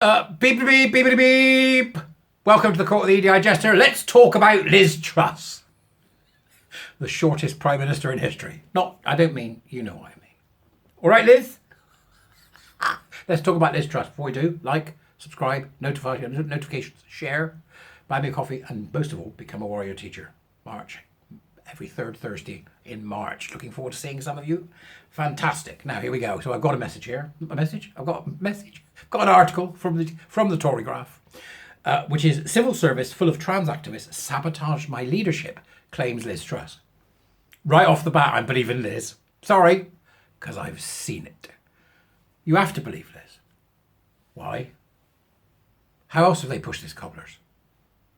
Beep, beep, beep, beep, beep. Welcome to the Court of the Digester. Let's talk about Liz Truss, the shortest Prime Minister in history. I don't mean, you know what I mean. All right, Liz? Let's talk about Liz Truss. Before we do, like, subscribe, notifications, share, buy me a coffee, and most of all, become a warrior teacher. March. Every third Thursday in March. Looking forward to seeing some of you. Fantastic. Now, here we go. So I've got a message here. A message? I've got a message. I've got an article from the Torygraph, which is Civil Service full of trans activists sabotage my leadership, claims Liz Truss. Right off the bat, I'm believing Liz. Sorry, because I've seen it. You have to believe Liz. Why? How else have they pushed these cobblers?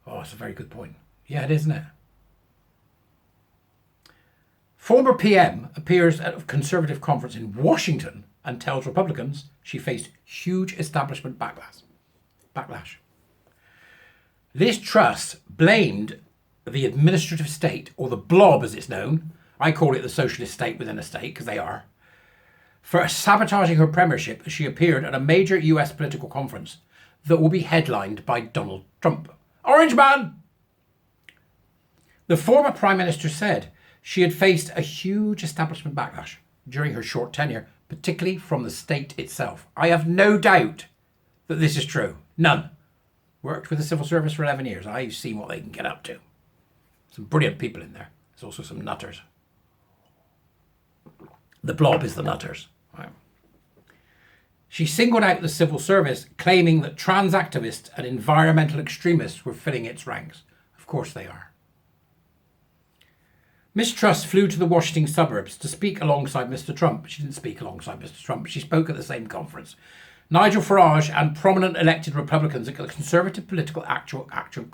Oh, it's a very good point. Yeah, it is, isn't it? Former PM appears at a Conservative conference in Washington and tells Republicans she faced huge establishment backlash. Liz Truss blamed the administrative state, or the blob as it's known, I call it the socialist state within a state, because they are, for sabotaging her premiership as she appeared at a major US political conference that will be headlined by Donald Trump. Orange Man! The former Prime Minister said she had faced a huge establishment backlash during her short tenure, particularly from the state itself. I have no doubt that this is true. None. Worked with the civil service for 11 years. I've seen what they can get up to. Some brilliant people in there. There's also some nutters. The blob is the nutters. Right. She singled out the civil service, claiming that trans activists and environmental extremists were filling its ranks. Of course they are. Miss Truss flew to the Washington suburbs to speak alongside Mr. Trump. She didn't speak alongside Mr. Trump. She spoke at the same conference. Nigel Farage and prominent elected Republicans at the Conservative Political Action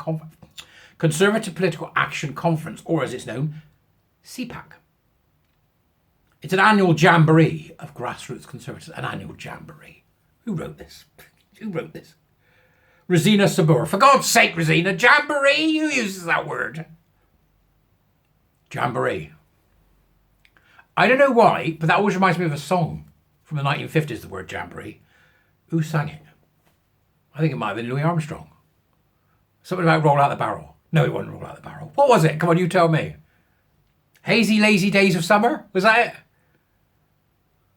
Conference, or as it's known, CPAC. It's an annual jamboree of grassroots conservatives. An annual jamboree. Who wrote this? Who wrote this? Rosina Sabur. For God's sake, Rosina, jamboree? Who uses that word? Jamboree. I don't know why, but that always reminds me of a song from the 1950s, the word jamboree. Who sang it? I think it might have been Louis Armstrong. Something about roll out the barrel. No, it wasn't roll out the barrel. What was it? Come on, you tell me. Hazy, lazy days of summer? Was that it?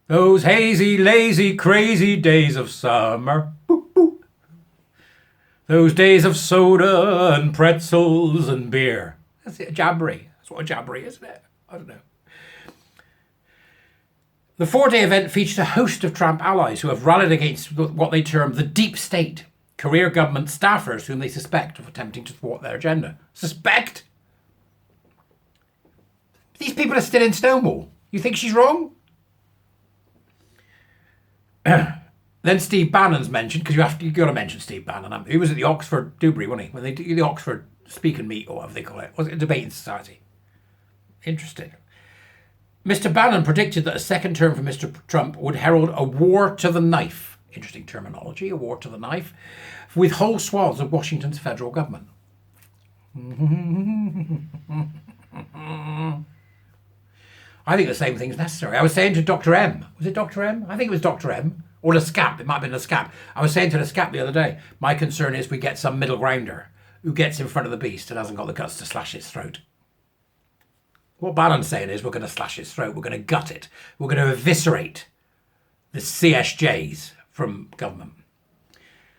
Those hazy, lazy, crazy days of summer. Boop, boop. Those days of soda and pretzels and beer. That's it, a jamboree. That's what a jamboree is, isn't it? I don't know. The four-day event featured a host of Trump allies who have rallied against what they term the deep state, career government staffers whom they suspect of attempting to thwart their agenda. Suspect? These people are still in Stonewall. You think she's wrong? Then Steve Bannon's mentioned, because you've got to mention Steve Bannon. He was at the Oxford Dewberry, wasn't he? When they do the Oxford Speak and Meet, or whatever they call it. Was it a debating society? Interesting. Mr. Bannon predicted that a second term for Mr. Trump would herald a war to the knife. Interesting terminology, a war to the knife, with whole swaths of Washington's federal government. I think the same thing is necessary. I was saying to Dr. M, was it Dr. M? I think it was Dr. M, or Lescap, it might have been Lescap. I was saying to Lescap the other day, my concern is we get some middle grounder who gets in front of the beast and hasn't got the guts to slash its throat. What Bannon's saying is we're going to slash its throat, we're going to gut it, we're going to eviscerate the CSJs from government.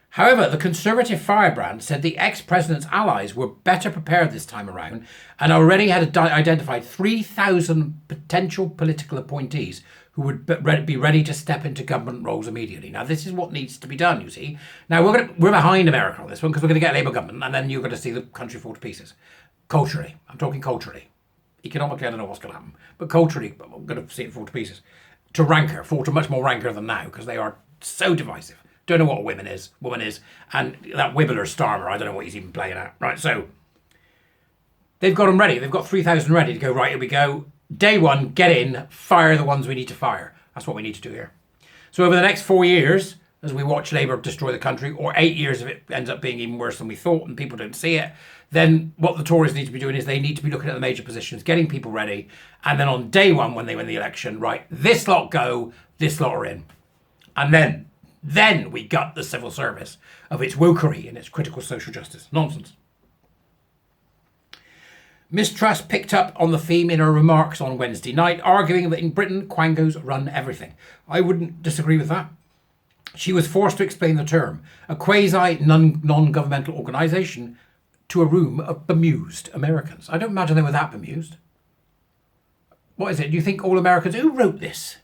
However, the Conservative firebrand said the ex-president's allies were better prepared this time around and already had identified 3,000 potential political appointees who would be ready to step into government roles immediately. Now, this is what needs to be done, you see. Now, we're behind America on this one because we're going to get a Labour government and then you're going to see the country fall to pieces. Culturally. I'm talking culturally. Economically, I don't know what's going to happen. But culturally, I'm going to see it fall to pieces. To rancor. Fall to much more rancor than now because they are so divisive. Don't know what a woman is. And that Wibbler Starmer, I don't know what he's even playing at. Right, so they've got them ready. They've got 3,000 ready to go, right, here we go. Day one, get in, fire the ones we need to fire. That's what we need to do here. So over the next 4 years, as we watch Labour destroy the country, or 8 years if it ends up being even worse than we thought and people don't see it, then what the Tories need to be doing is they need to be looking at the major positions, getting people ready, and then on day one when they win the election, right, this lot go, this lot are in. And then Then we gut the civil service of its wokery and its critical social justice. Nonsense. Miss Truss picked up on the theme in her remarks on Wednesday night, arguing that in Britain, quangos run everything. I wouldn't disagree with that. She was forced to explain the term, a quasi-non-governmental organisation, to a room of bemused Americans. I don't imagine they were that bemused. What is it? Do you think all Americans... Who wrote this?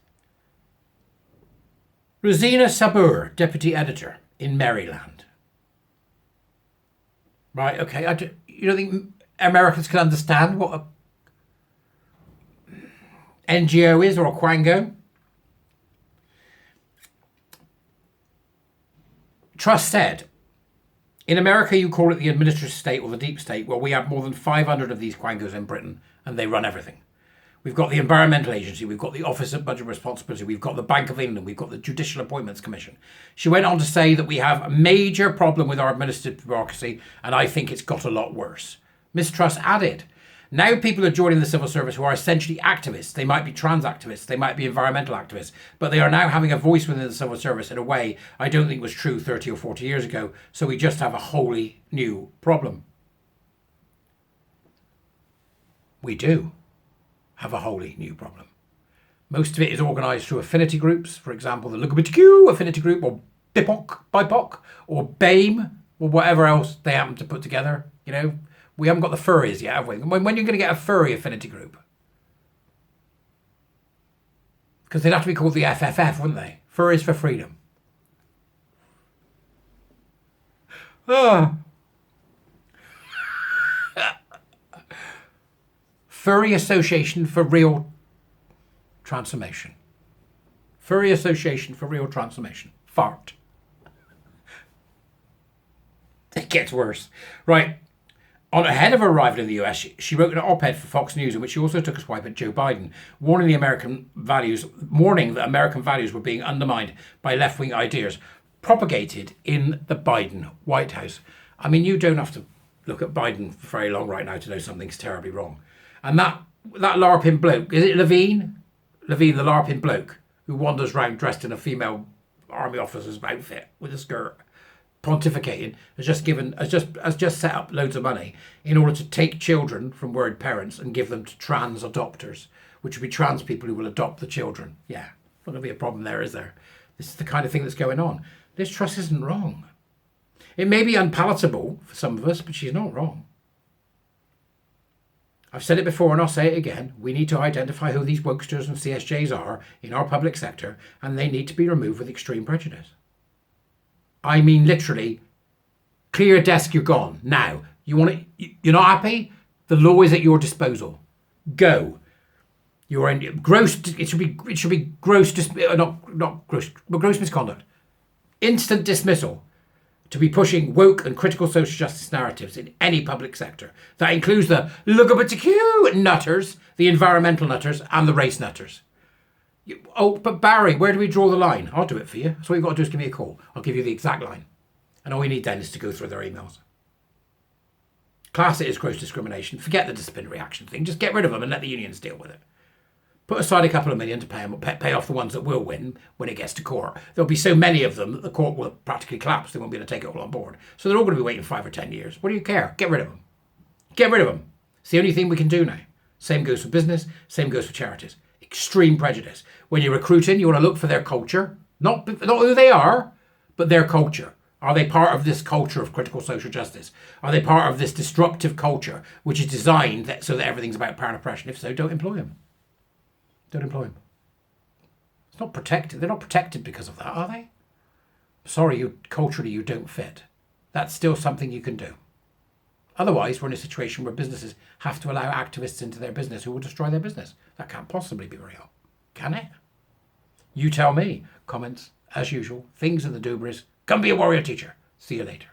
Rosina Sabur, deputy editor in Maryland. Right, okay. You don't think Americans can understand what a NGO is or a quango? Truss said, in America you call it the administrative state or the deep state. Well, we have more than 500 of these quangos in Britain and they run everything. We've got the Environmental Agency, we've got the Office of Budget Responsibility, we've got the Bank of England, we've got the Judicial Appointments Commission. She went on to say that we have a major problem with our administrative bureaucracy and I think it's got a lot worse. Miss Truss added, now people are joining the civil service who are essentially activists. They might be trans activists, they might be environmental activists, but they are now having a voice within the civil service in a way I don't think was true 30 or 40 years ago. So we just have a wholly new problem. We do have a wholly new problem. Most of it is organised through affinity groups, for example, the LGBTQ affinity group, or BIPOC, or BAME, or whatever else they happen to put together. You know, we haven't got the furries yet, have we? When are you going to get a furry affinity group? Because they'd have to be called the FFF, wouldn't they? Furries for Freedom. Furry Association for Real Transformation. Furry Association for Real Transformation. Fart. It gets worse. Right. On ahead of her arrival in the US, she wrote an op-ed for Fox News in which she also took a swipe at Joe Biden, warning that American values were being undermined by left-wing ideas propagated in the Biden White House. I mean, you don't have to look at Biden for very long right now to know something's terribly wrong. And that LARPing bloke, is it Levine? Levine, the LARPing bloke, who wanders around dressed in a female army officer's outfit with a skirt, pontificating, has just set up loads of money in order to take children from word parents and give them to trans adopters, which would be trans people who will adopt the children. Yeah, not going to be a problem there, is there? This is the kind of thing that's going on. Liz Truss isn't wrong. It may be unpalatable for some of us, but she's not wrong. I've said it before and I'll say it again. We need to identify who these wokesters and CSJs are in our public sector, and they need to be removed with extreme prejudice. I mean, literally, clear your desk, you're gone. Now, you're not happy? The law is at your disposal. Go. You're in gross, it should be gross, gross misconduct. Instant dismissal to be pushing woke and critical social justice narratives in any public sector. That includes the LGBTQ nutters, the environmental nutters, and the race nutters. But Barry, where do we draw the line? I'll do it for you. So all you've got to do is give me a call. I'll give you the exact line. And all you need then is to go through their emails. Class it as gross discrimination. Forget the disciplinary action thing. Just get rid of them and let the unions deal with it. Put aside a couple of million to pay off the ones that will win when it gets to court. There'll be so many of them that the court will practically collapse. They won't be able to take it all on board. So they're all going to be waiting 5 or 10 years. What do you care? Get rid of them. Get rid of them. It's the only thing we can do now. Same goes for business. Same goes for charities. Extreme prejudice. When you're recruiting, you want to look for their culture. Not who they are, but their culture. Are they part of this culture of critical social justice? Are they part of this disruptive culture which is designed so that everything's about power and oppression? If so, don't employ them. Don't employ them. It's not protected. They're not protected because of that, are they? Sorry, culturally you don't fit. That's still something you can do. Otherwise, we're in a situation where businesses have to allow activists into their business who will destroy their business. That can't possibly be real. Can it? You tell me. Comments, as usual. Things in the doobries. Come be a warrior teacher. See you later.